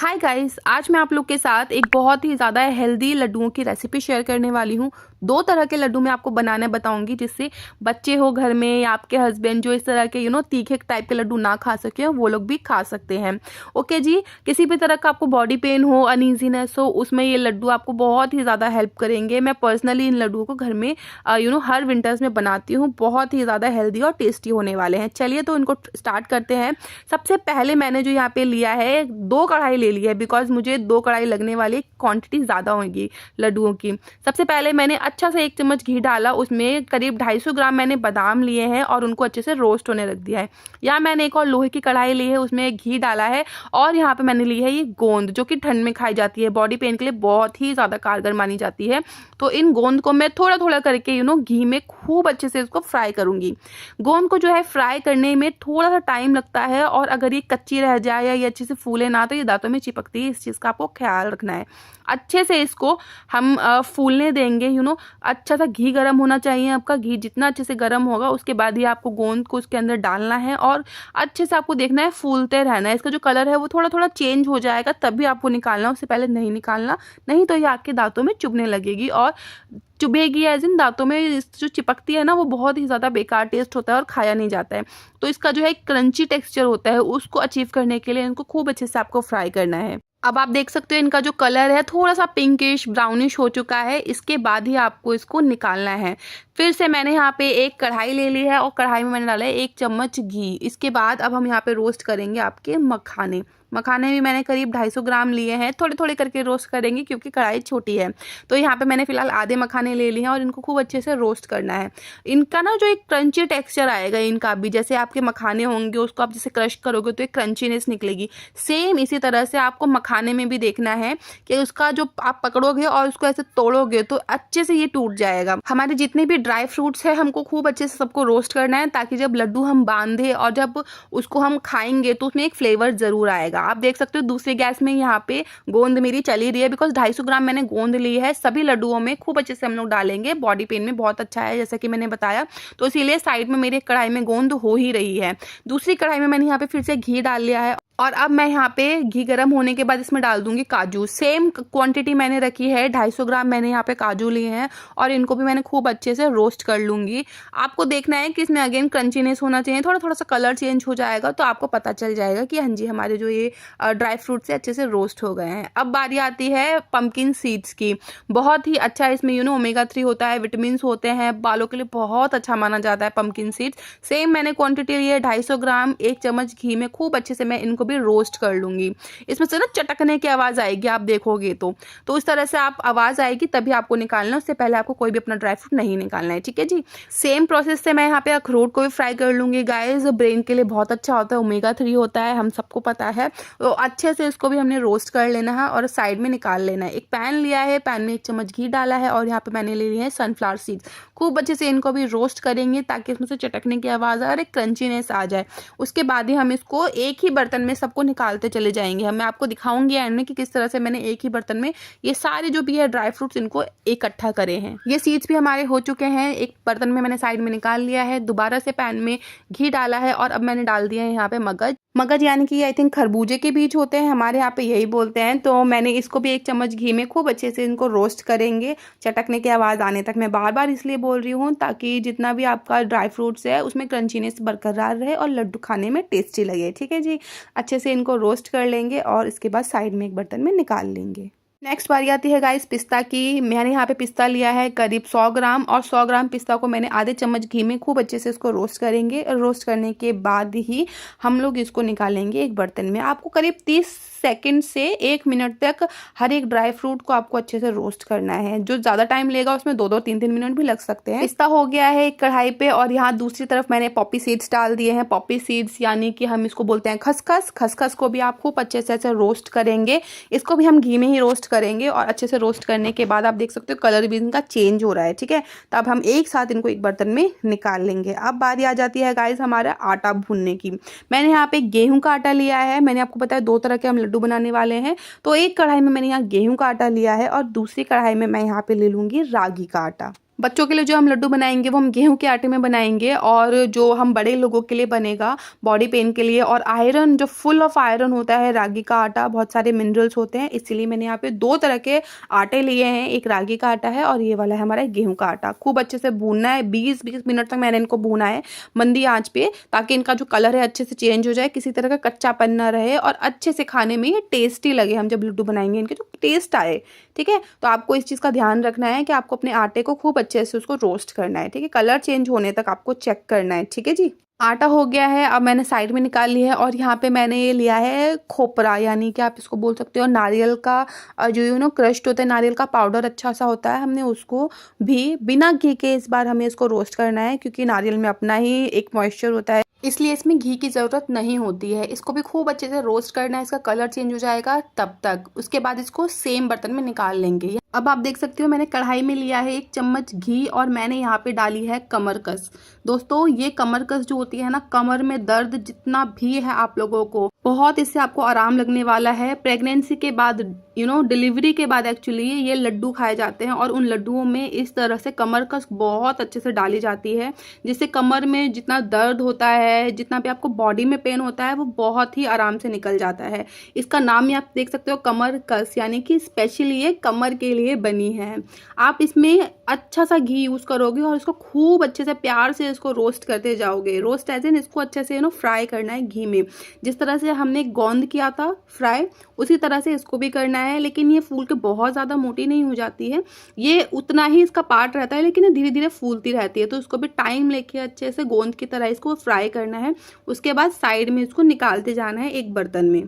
Hi guys, आज मैं आप लोग के साथ एक बहुत ही ज़्यादा हेल्दी लड्डुओं की रेसिपी शेयर करने वाली हूँ। दो तरह के लड्डू मैं आपको बनाना बताऊंगी, जिससे बच्चे हो घर में या आपके हस्बैंड जो इस तरह के तीखे टाइप के लड्डू ना खा सके वो लोग भी खा सकते हैं। ओके जी, किसी भी तरह का आपको बॉडी पेन हो, अनईजीनेस हो, उसमें ये लड्डू आपको बहुत ही ज़्यादा हेल्प करेंगे। मैं पर्सनली इन लड्डुओं को घर में हर विंटर्स में बनाती हूँ। बहुत ही ज़्यादा हेल्दी और टेस्टी होने वाले हैं। चलिए तो इनको स्टार्ट करते हैं। सबसे पहले मैंने जो यहाँ पे लिया है 2 कढ़ाई ले ली है, बिकॉज मुझे 2 कढ़ाई लगने वाली क्वांटिटी ज़्यादा होगी लड्डुओं की। सबसे पहले मैंने अच्छा सा 1 चम्मच घी डाला, उसमें करीब 250 ग्राम मैंने बादाम लिए हैं और उनको अच्छे से रोस्ट होने रख दिया है। यहाँ मैंने एक और लोहे की कढ़ाई ली है, उसमें घी डाला है और यहाँ पे मैंने ली है ये गोंद, जो कि ठंड में खाई जाती है, बॉडी पेन के लिए बहुत ही ज़्यादा कारगर मानी जाती है। तो इन गोंद को मैं थोड़ा थोड़ा करके घी में खूब अच्छे से इसको फ्राई करूँगी। गोंद को जो है फ्राई करने में थोड़ा सा टाइम लगता है, और अगर ये कच्ची रह जाए या ये अच्छे से फूले ना तो ये दांतों में चिपकती है। इस चीज़ का आपको ख्याल रखना है। अच्छे से इसको हम फूलने देंगे। अच्छा सा घी गर्म होना चाहिए। आपका घी जितना अच्छे से गर्म होगा उसके बाद ही आपको गोंद को उसके अंदर डालना है और अच्छे से आपको देखना है, फूलते रहना है। इसका जो कलर है वो थोड़ा थोड़ा चेंज हो जाएगा, तभी आपको निकालना, उससे पहले नहीं निकालना, नहीं तो ये आपके दांतों में चुभने लगेगी और चुभेगी, एज इन दांतों में जो चिपकती है ना, वो बहुत ही ज़्यादा बेकार टेस्ट होता है और खाया नहीं जाता है। तो इसका जो है क्रंची टेक्सचर होता है, उसको अचीव करने के लिए इनको खूब अच्छे से आपको फ्राई करना है। अब आप देख सकते हो इनका जो कलर है थोड़ा सा पिंकिश ब्राउनिश हो चुका है। इसके बाद ही आपको इसको निकालना है। फिर से मैंने यहाँ पे एक कढ़ाई ले ली है और कढ़ाई में मैंने डाला है 1 चम्मच घी। इसके बाद अब हम यहाँ पे रोस्ट करेंगे आपके मखाने। मखाने भी मैंने करीब 250 ग्राम लिए हैं। थोड़े थोड़े करके रोस्ट करेंगे क्योंकि कढ़ाई छोटी है। तो यहाँ पे मैंने फिलहाल आधे मखाने ले लिए हैं और इनको खूब अच्छे से रोस्ट करना है। इनका ना जो एक क्रंची टेक्सचर आएगा, इनका भी जैसे आपके मखाने होंगे उसको आप जैसे क्रश करोगे तो एक क्रंचीनेस निकलेगी। सेम इसी तरह से आपको मखाने में भी देखना है कि उसका जो आप पकड़ोगे और उसको ऐसे तोड़ोगे तो अच्छे से ये टूट जाएगा। हमारे जितने भी ड्राई फ्रूट्स है हमको खूब अच्छे से सबको रोस्ट करना है, ताकि जब लड्डू हम बांधे और जब उसको हम खाएंगे तो उसमें एक फ्लेवर जरूर आएगा। आप देख सकते हो दूसरे गैस में यहाँ पे गोंद मेरी चली रही है, बिकॉज 250 ग्राम मैंने गोंद ली है। सभी लड्डुओं में खूब अच्छे से हम लोग डालेंगे, बॉडी पेन में बहुत अच्छा है जैसा कि मैंने बताया। तो इसीलिए साइड में मेरे कढ़ाई में गोंद हो ही रही है। दूसरी कढ़ाई में मैंने यहाँ पे फिर से घी डाल लिया है और अब मैं यहाँ पे घी गर्म होने के बाद इसमें डाल दूंगी काजू। सेम क्वांटिटी मैंने रखी है, 250 ग्राम मैंने यहाँ पे काजू लिए हैं और इनको भी मैंने खूब अच्छे से रोस्ट कर लूंगी। आपको देखना है कि इसमें अगेन क्रंचीनेस होना चाहिए, थोड़ा थोड़ा सा कलर चेंज हो जाएगा तो आपको पता चल जाएगा कि हाँ जी हमारे जो ये ड्राई फ्रूट से अच्छे से रोस्ट हो गए हैं। अब बारी आती है पम्पकिन सीड्स की। बहुत ही अच्छा इसमें ओमेगा 3 होता है, विटामिन होते हैं, बालों के लिए बहुत अच्छा माना जाता है पम्पकिन सीड्स। सेम मैंने क्वांटिटी ली है 250 ग्राम। 1 चम्मच घी में खूब अच्छे से मैं इनको भी रोस्ट कर लूंगी। इसमें से ना चटकने की आवाज आएगी, आप देखोगे तो इस तरह से आप आवाज आएगी तभी आपको निकालना, उससे पहले आपको कोई भी अपना ड्राई फ्रूट नहीं निकालना है। ठीक है जी। सेम प्रोसेस से मैं यहाँ पे अखरोट को भी फ्राई कर लूंगी। गाइस, ब्रेन के लिए बहुत अच्छा होता है, ओमेगा 3 होता है, हम सबको पता है। तो अच्छे से इसको भी हमने रोस्ट कर लेना है और साइड में निकाल लेना है। एक पैन लिया है, पैन में 1 चम्मच घी डाला है और यहाँ पे मैंने ले लिए हैं सनफ्लावर सीड्स। खूब अच्छे से इनको भी रोस्ट करेंगे ताकि इसमें से चटकने की आवाज आए और एक क्रंचीनेस आ जाए। उसके बाद ही हम इसको एक ही बर्तन में सबको निकालते चले जाएंगे। मैं आपको दिखाऊंगी एंड में कि किस तरह से मैंने एक ही बर्तन में ये सारे जो भी है ड्राई फ्रूट्स इनको इकट्ठा करे हैं। ये सीड्स भी हमारे हो चुके हैं। एक बर्तन में मैंने साइड में निकाल लिया है, दोबारा से पैन में घी डाला है और अब मैंने डाल दिया है यहाँ पे मगज यानी कि आई थिंक खरबूजे के बीज होते हैं, हमारे यहाँ पे यही बोलते हैं। तो मैंने इसको भी 1 चम्मच घी में खूब अच्छे से इनको रोस्ट करेंगे चटकने की आवाज़ आने तक। मैं बार बार इसलिए बोल रही हूँ ताकि जितना भी आपका ड्राई फ्रूट्स है उसमें क्रंचीनेस बरकरार रहे और लड्डू खाने में टेस्टी लगे। ठीक है जी। अच्छे से इनको रोस्ट कर लेंगे और इसके बाद साइड में एक बर्तन में निकाल लेंगे। नेक्स्ट बारी आती है गाइस पिस्ता की। मैंने यहाँ पे पिस्ता लिया है करीब 100 ग्राम और 100 ग्राम पिस्ता को मैंने आधे चम्मच घी में खूब अच्छे से इसको रोस्ट करेंगे। रोस्ट करने के बाद ही हम लोग इसको निकालेंगे एक बर्तन में। आपको करीब 30 सेकंड से 1 मिनट तक हर एक ड्राई फ्रूट को आपको अच्छे से रोस्ट करना है। जो ज़्यादा टाइम लेगा उसमें 2-2 3-3 मिनट भी लग सकते हैं। पिस्ता हो गया है एक कढ़ाई पे और यहाँ दूसरी तरफ मैंने पॉपी सीड्स डाल दिए हैं। पॉपी सीड्स यानी कि हम इसको बोलते हैं खसखस। खसखस को भी आप खूब अच्छे से ऐसे रोस्ट करेंगे। इसको भी हम घी में ही रोस्ट करेंगे और अच्छे से रोस्ट करने के बाद आप देख सकते हो कलर भी इनका चेंज हो रहा है। ठीक है, तो अब हम एक साथ इनको एक बर्तन में निकाल लेंगे। अब बारी आ जाती है गाइस हमारा आटा भूनने की। मैंने यहाँ पे गेहूं का आटा लिया है। मैंने आपको बताया 2 तरह के हम लड्डू बनाने वाले हैं। तो एक कढ़ाई में मैंने यहाँ गेहूं का आटा लिया है और दूसरी कढ़ाई में मैं यहाँ पे ले लूंगी रागी का आटा। बच्चों के लिए जो हम लड्डू बनाएंगे वो हम गेहूं के आटे में बनाएंगे, और जो हम बड़े लोगों के लिए बनेगा बॉडी पेन के लिए और आयरन, जो फुल ऑफ आयरन होता है रागी का आटा, बहुत सारे मिनरल्स होते हैं, इसीलिए मैंने यहाँ पे 2 तरह के आटे लिए हैं। एक रागी का आटा है और ये वाला है हमारा गेहूं का आटा। खूब अच्छे से भूनना है, 20-20 मिनट तक मैंने इनको भूना है मंदी आंच पे, ताकि इनका जो कलर है अच्छे से चेंज हो जाए, किसी तरह का कच्चापन ना रहे और अच्छे से खाने में ये टेस्टी लगे। हम जब लड्डू बनाएंगे इनके जो टेस्ट आए, ठीक है। तो आपको इस चीज़ का ध्यान रखना है कि आपको अपने आटे को खूब अच्छे से उसको रोस्ट करना है, ठीक है। कलर चेंज होने तक आपको चेक करना है, ठीक है जी। आटा हो गया है, अब मैंने साइड में निकाल लिया है और यहाँ पे मैंने ये लिया है खोपरा, यानी कि आप इसको बोल सकते हो नारियल का जो क्रश्ड होता है, नारियल का पाउडर अच्छा सा होता है। हमने उसको भी बिना घी के इस बार हमें इसको रोस्ट करना है, क्योंकि नारियल में अपना ही एक मॉइस्चर होता है, इसलिए इसमें घी की ज़रूरत नहीं होती है। इसको भी खूब अच्छे से रोस्ट करना है, इसका कलर चेंज हो जाएगा तब तक। उसके बाद इसको सेम बर्तन में निकाल लेंगे। अब आप देख सकते हो मैंने कढ़ाई में लिया है 1 चम्मच घी और मैंने यहाँ पे डाली है कमरकस। दोस्तों ये कमरकस जो होती है ना, कमर में दर्द जितना भी है आप लोगों को, बहुत इससे आपको आराम लगने वाला है। प्रेगनेंसी के बाद डिलीवरी के बाद एक्चुअली ये लड्डू खाए जाते हैं और उन लड्डुओं में इस तरह से कमरकस बहुत अच्छे से डाली जाती है, जिससे कमर में जितना दर्द होता है, जितना भी आपको बॉडी में पेन होता है, वो बहुत ही आराम से निकल जाता है। इसका नाम ही आप देख सकते हो कमरकस, यानी कि स्पेशली ये कमर के लिए बनी है। आप इसमें अच्छा सा घी यूज़ करोगे और इसको खूब अच्छे से प्यार से इसको रोस्ट करते जाओगे। रोस्ट एज इन इसको अच्छे से फ्राई करना है घी में। जिस तरह से हमने गोंद किया था फ्राई, उसी तरह से इसको भी करना है, लेकिन ये फूल के बहुत ज़्यादा मोटी नहीं हो जाती है। ये उतना ही इसका पार्ट रहता है, लेकिन ये धीरे धीरे फूलती रहती है, तो इसको भी टाइम लेके अच्छे से गोंद की तरह इसको फ्राई करना है। उसके बाद साइड में इसको निकालते जाना है एक बर्तन में।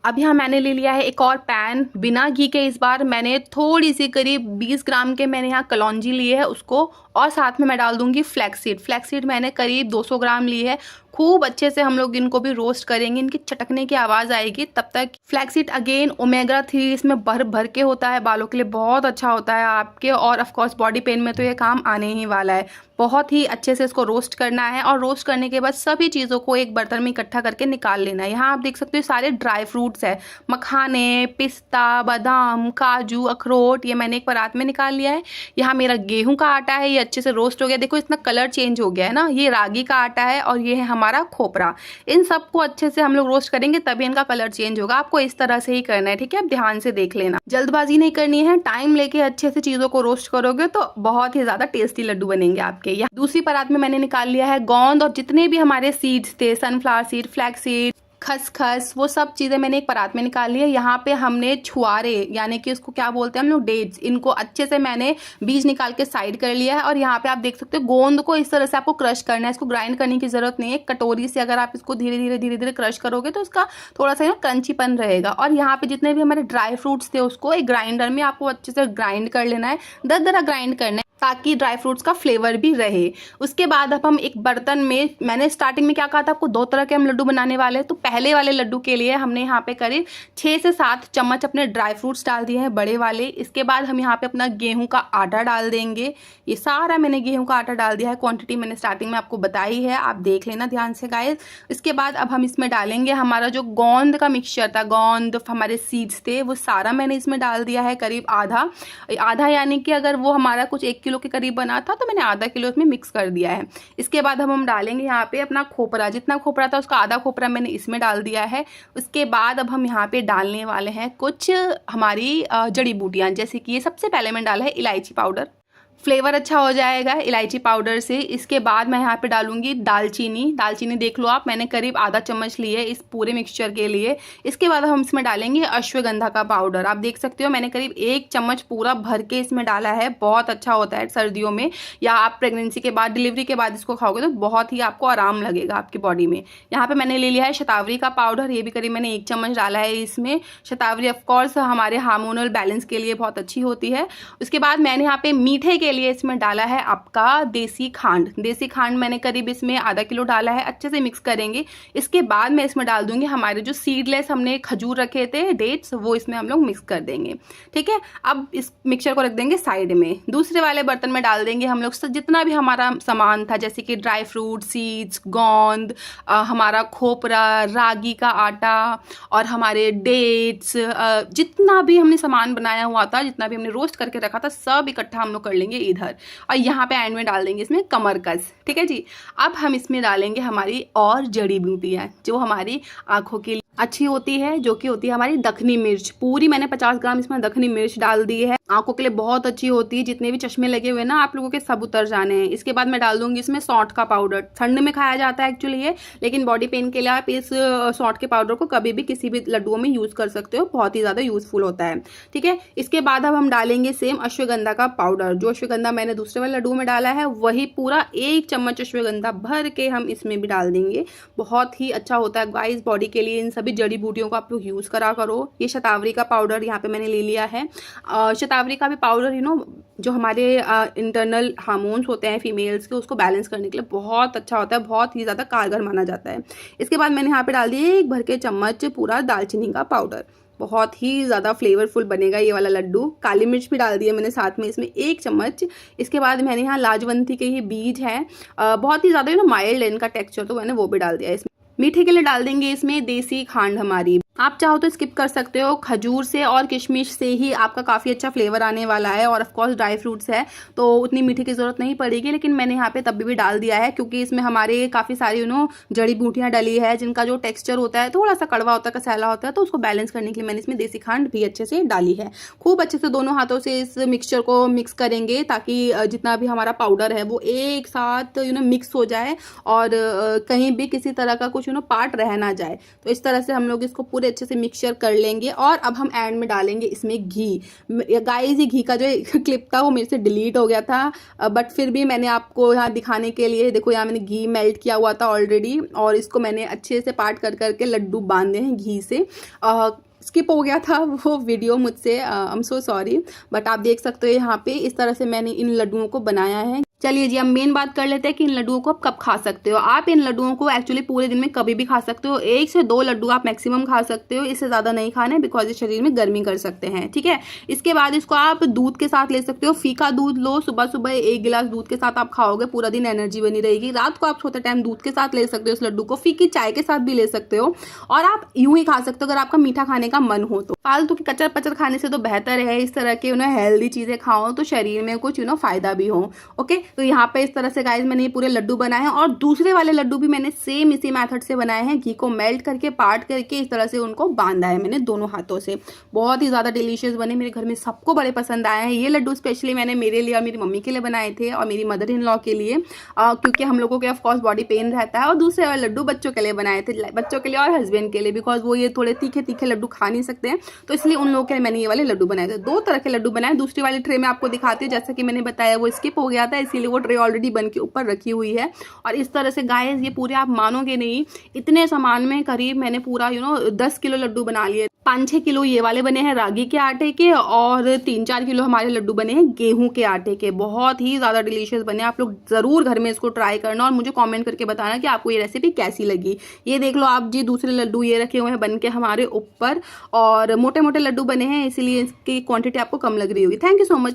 अब यहाँ मैंने ले लिया है एक और पैन बिना घी के। इस बार मैंने थोड़ी सी करीब 20 ग्राम के मैंने यहाँ कलौंजी लिए है उसको, और साथ में मैं डाल दूंगी फ्लैक्सीड। फ्लैक्सीड मैंने करीब 200 ग्राम ली है। खूब अच्छे से हम लोग इनको भी रोस्ट करेंगे, इनकी चटकने की आवाज़ आएगी तब तक। फ्लैक्सीड अगेन ओमेगा 3 इसमें भर भर के होता है, बालों के लिए बहुत अच्छा होता है आपके, और ऑफकोर्स बॉडी पेन में तो ये काम आने ही वाला है। बहुत ही अच्छे से इसको रोस्ट करना है और रोस्ट करने के बाद सभी चीज़ों को एक बर्तन में इकट्ठा करके निकाल लेना है। यहाँ आप देख सकते हो सारे ड्राई फ्रूट्स है, मखाने, पिस्ता, बादाम, काजू, अखरोट, ये मैंने एक परात में निकाल लिया है। यहाँ मेरा गेहूं का आटा है, ये अच्छे से रोस्ट हो गया। देखो इतना कलर चेंज हो गया है ना। ये रागी का आटा है और ये है हमारा खोपरा। इन सबको अच्छे से हम लोग रोस्ट करेंगे तभी इनका कलर चेंज होगा। आपको इस तरह से ही करना है, ठीक है। आप ध्यान से देख लेना, जल्दबाजी नहीं करनी है। टाइम लेके अच्छे से चीज़ों को रोस्ट करोगे तो बहुत ही ज़्यादा टेस्टी लड्डू बनेंगे आपके। यहाँ दूसरी परात में मैंने निकाल लिया है गोंद और जितने भी हमारे सीड्स थे, सनफ्लावर सीड, फ्लैक्स सीड, खसखस, वो सब चीज़ें मैंने एक परात में निकाल ली है। यहाँ पे हमने छुआरे, यानी कि उसको क्या बोलते हैं हम लोग, डेट्स, इनको अच्छे से मैंने बीज निकाल के साइड कर लिया है। और यहाँ पे आप देख सकते हो गोंद को इस तरह से आपको क्रश करना है। इसको ग्राइंड करने की जरूरत नहीं है। कटोरी से अगर आप इसको धीरे धीरे क्रश करोगे तो इसका थोड़ा सा क्रंचीपन रहेगा। और यहाँ पे जितने भी हमारे ड्राई फ्रूट्स थे उसको एक ग्राइंडर में आपको अच्छे से ग्राइंड कर लेना है, दरदरा ग्राइंड करना है, ताकि ड्राई फ्रूट्स का फ्लेवर भी रहे। उसके बाद अब हम एक बर्तन में, मैंने स्टार्टिंग में क्या कहा था आपको, 2 तरह के हम लड्डू बनाने वाले हैं। तो पहले वाले लड्डू के लिए हमने यहाँ पे करीब 6 से 7 चम्मच अपने ड्राई फ्रूट्स डाल दिए हैं, बड़े वाले। इसके बाद हम यहाँ पे अपना गेहूं का आटा डाल देंगे। ये सारा मैंने गेहूं का आटा डाल दिया है। क्वांटिटी मैंने स्टार्टिंग में आपको बताई है, आप देख लेना ध्यान से गाइस। इसके बाद अब हम इसमें डालेंगे हमारा जो गोंद का मिक्सचर था, गोंद हमारे सीड्स थे, वो सारा मैंने इसमें डाल दिया है, करीब आधा, यानी कि अगर वो हमारा कुछ 1 किलो के करीब बना था तो मैंने आधा किलो इसमें मिक्स कर दिया है। इसके बाद हम डालेंगे यहाँ पे अपना खोपरा, जितना खोपरा था उसका आधा खोपरा मैंने इसमें डाल दिया है। उसके बाद अब हम यहाँ पे डालने वाले हैं कुछ हमारी जड़ी बूटियाँ, जैसे कि ये सबसे पहले मैंने डाला है इलायची पाउडर, फ्लेवर अच्छा हो जाएगा इलायची पाउडर से। इसके बाद मैं यहाँ पे डालूंगी दालचीनी देख लो आप, मैंने करीब आधा चम्मच ली है इस पूरे मिक्सचर के लिए। इसके बाद हम इसमें डालेंगे अश्वगंधा का पाउडर। आप देख सकते हो मैंने करीब 1 चम्मच पूरा भर के इसमें डाला है। बहुत अच्छा होता है सर्दियों में, या आप प्रेगनेंसी के बाद, डिलीवरी के बाद इसको खाओगे तो बहुत ही आपको आराम लगेगा आपकी बॉडी में। यहाँ पे मैंने ले लिया है शतावरी का पाउडर, ये भी करीब मैंने 1 चम्मच डाला है इसमें। शतावरी ऑफकोर्स हमारे हार्मोनल बैलेंस के लिए बहुत अच्छी होती है। उसके बाद मैंने यहाँ पे मीठे के लिए इसमें डाला है आपका देसी खांड मैंने करीब इसमें आधा किलो डाला है। अच्छे से मिक्स करेंगे। इसके बाद मैं इसमें डाल दूंगी हमारे जो सीडलेस हमने खजूर रखे थे, डेट्स, वो इसमें हम लोग मिक्स कर देंगे, ठीक है। अब इस मिक्सचर को रख देंगे साइड में। दूसरे वाले बर्तन में डाल देंगे हम लोग जितना भी हमारा सामान था, जैसे कि ड्राई फ्रूट, सीड्स, गोंद, हमारा खोपरा, रागी का आटा और हमारे डेट्स, जितना भी हमने सामान बनाया हुआ था, जितना भी हमने रोस्ट करके रखा था, सब इकट्ठा हम लोग कर लेंगे इधर, और यहाँ पे एंड में डाल देंगे इसमें कमरकस। ठीक है जी। अब हम इसमें डालेंगे हमारी और जड़ी बूटियाँ जो हमारी आँखों के लिए अच्छी होती है, जो कि होती है हमारी दखनी मिर्च। पूरी मैंने 50 ग्राम इसमें दखनी मिर्च डाल दी है, आंखों के लिए बहुत अच्छी होती है। जितने भी चश्मे लगे हुए ना आप लोगों के सब उतर जाने हैं। इसके बाद मैं डाल दूंगी इसमें सौंठ का पाउडर। ठंड में खाया जाता है एक्चुअली ये, लेकिन बॉडी पेन के लिए आप इस सौंठ के पाउडर को कभी भी किसी भी लड्डुओं में यूज कर सकते हो, बहुत ही ज्यादा यूजफुल होता है। ठीक है। इसके बाद अब हम डालेंगे सेम अश्वगंधा का पाउडर। जो अश्वगंधा मैंने दूसरे वाले लड्डू में डाला है वही पूरा 1 चम्मच अश्वगंधा भर के हम इसमें भी डाल देंगे। बहुत ही अच्छा होता है गाइस बॉडी के लिए। इन सभी जड़ी बूटियों को आप लोग यूज करा करो। ये शतावरी का पाउडर यहाँ पे मैंने ले लिया है। शतावरी का भी पाउडर जो हमारे इंटरनल हार्मोन्स होते हैं फीमेल्स के, उसको बैलेंस करने के लिए बहुत अच्छा होता है, बहुत ही ज़्यादा कारगर माना जाता है। इसके बाद मैंने यहाँ पे डाल दिया 1 भर के चम्मच पूरा दालचीनी का पाउडर। बहुत ही ज़्यादा फ्लेवरफुल बनेगा ये वाला लड्डू। काली मिर्च भी डाल दी है मैंने साथ में इसमें 1 चम्मच। इसके बाद मैंने यहाँ लाजवंती के ये बीज हैं, बहुत ही ज़्यादा माइल्ड है इनका टेक्सचर, तो मैंने वो भी डाल दिया इसमें। मीठे के लिए डाल देंगे इसमें देसी खांड हमारी। आप चाहो तो स्किप कर सकते हो, खजूर से और किशमिश से ही आपका काफ़ी अच्छा फ्लेवर आने वाला है, और ऑफ कोर्स ड्राई फ्रूट्स है तो उतनी मीठे की ज़रूरत नहीं पड़ेगी, लेकिन मैंने यहाँ पे तब भी डाल दिया है क्योंकि इसमें हमारे काफ़ी सारी जड़ी बूटियाँ डली है जिनका जो टेक्सचर होता है थोड़ा सा कड़वा होता है, कसैला होता है, तो उसको बैलेंस करने के लिए मैंने इसमें देसी खांड भी अच्छे से डाली है। खूब अच्छे से दोनों हाथों से इस मिक्सचर को मिक्स करेंगे ताकि जितना भी हमारा पाउडर है वो एक साथ मिक्स हो जाए और कहीं भी किसी तरह का कुछ पार्ट रह ना जाए। तो इस तरह से हम लोग इसको पूरे अच्छे से मिक्सचर कर लेंगे। और अब हम एंड में डालेंगे इसमें घी। गाइस ये घी का जो क्लिप था वो मेरे से डिलीट हो गया था, बट फिर भी मैंने आपको यहाँ दिखाने के लिए, देखो यहाँ मैंने घी मेल्ट किया हुआ था ऑलरेडी, और इसको मैंने अच्छे से पार्ट कर करके लड्डू बांधे हैं घी से। स्किप हो गया था वो वीडियो मुझसे, I am so sorry, but आप देख सकते हो यहाँ पे इस तरह से मैंने इन लड्डुओं को बनाया है। चलिए जी, हम मेन बात कर लेते हैं कि इन लड्डुओं को आप कब खा सकते हो। आप इन लड्डुओं को एक्चुअली पूरे दिन में कभी भी खा सकते हो। 1 से 2 लड्डू आप मैक्सिमम खा सकते हो, इससे ज़्यादा नहीं खाने, बिकॉज ये शरीर में गर्मी कर सकते हैं। ठीक है। इसके बाद इसको आप दूध के साथ ले सकते हो। फीका दूध लो, सुबह सुबह 1 गिलास दूध के साथ आप खाओगे, पूरा दिन एनर्जी बनी रहेगी। रात को आप सोते टाइम दूध के साथ ले सकते हो इस लड्डू को, फीकी चाय के साथ भी ले सकते हो, और आप यूं ही खा सकते हो अगर आपका मीठा खाने का मन हो तो। फालतू के कचर पचर खाने से तो बेहतर है इस तरह के हेल्दी चीज़ें खाओ तो शरीर में कुछ फायदा भी हो। ओके। तो यहाँ पे इस तरह से गाइस मैंने ये पूरे लड्डू बनाए हैं, और दूसरे वाले लड्डू भी मैंने सेम इसी मेथड से बनाए हैं। घी को मेल्ट करके पार्ट करके इस तरह से उनको बांधा है मैंने दोनों हाथों से। बहुत ही ज़्यादा डिलीशियस बने, मेरे घर में सबको बड़े पसंद आए हैं। ये लड्डू स्पेशली मैंने मेरे लिए और मेरी मम्मी के लिए बनाए थे, और मेरी मदर इन लॉ के लिए, क्योंकि हम लोगों के ऑफकोर्स बॉडी पेन रहता है। और दूसरे वाले लड्डू बच्चों के लिए बनाए थे, बच्चों के लिए और हस्बैंड के लिए, बिकॉज वो ये थोड़े तीखे तीखे लड्डू खा नहीं सकते हैं, तो इसलिए उन लोगों के लिए मैंने ये वाले लड्डू बनाए थे। 2 तरह के लड्डू बनाए। दूसरी वाली ट्रे में आपको दिखाती है, जैसा कि मैंने बताया वो स्किप हो गया था, इसीलिए वो ट्रे ऑलरेडी बन के ऊपर रखी हुई है। और इस तरह से गाइस ये पूरे आप मानोगे नहीं, इतने सामान में करीब मैंने पूरा 10 किलो लड्डू बना लिए। 5-6 किलो ये वाले बने हैं रागी के आटे के, और 3-4 किलो हमारे लड्डू बने हैं गेहूं के आटे के। बहुत ही ज़्यादा डिलीशियस बने। आप लोग ज़रूर घर में इसको ट्राई करना और मुझे कमेंट करके बताना कि आपको ये रेसिपी कैसी लगी। ये देख लो आप जी, दूसरे लड्डू ये रखे हुए हैं बन के हमारे ऊपर, और मोटे मोटे लड्डू बने हैं, इसीलिए इसकी क्वांटिटी आपको कम लग रही होगी। Thank you so much.